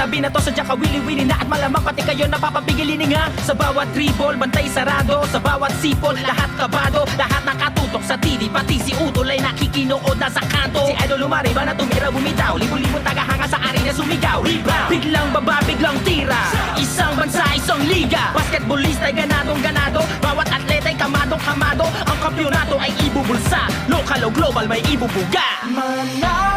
Tabi na to sadya ka wili-wili na. At malamang pati kayo napapapigilin nga. Sa bawat dribble, bantay sarado. Sa bawat sipol, lahat kabado. Lahat nakatutok sa TV, pati si Utol ay nakikinood na sa kanto. Si Idol lumariba na tumira bumitaw. Libo-libong tagahanga sa arena sumigaw. Rebound, biglang baba, biglang tira. Isang bansa, isang liga. Basketballista ay ganadong ganado. Bawat atleta ay kamadong kamado. Ang kampyonato ay ibubulsa. Lokal o global may ibubuga. Manalo